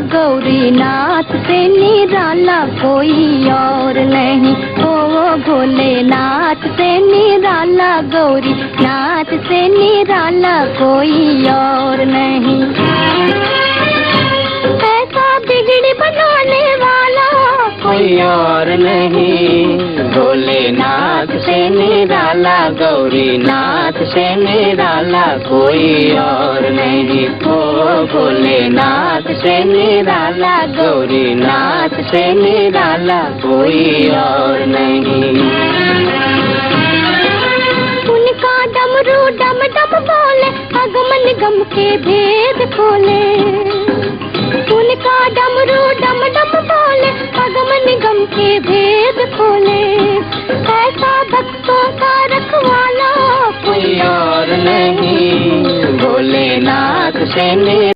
गौरी नाथ से निराला कोई और नहीं। ओ भोलेनाथ से निराला गौरी नाथ से निराला कोई और नहीं। ऐसा बिगड़ी बनाने वाला कोई और नहीं। भोलेनाथ से निराला गौरी नाथ से निराला कोई और नहीं। ओ भोलेनाथ से निराला गौरी नाथ से निराला कोई और नहीं। उनका डमरू डम डम बोले अगमन गम के भेद खोले। उनका डमरू डम डम बोले अगमन गम के भेद खोले। ऐसा भक्तों का रखवाला कोई और नहीं। भोलेनाथ से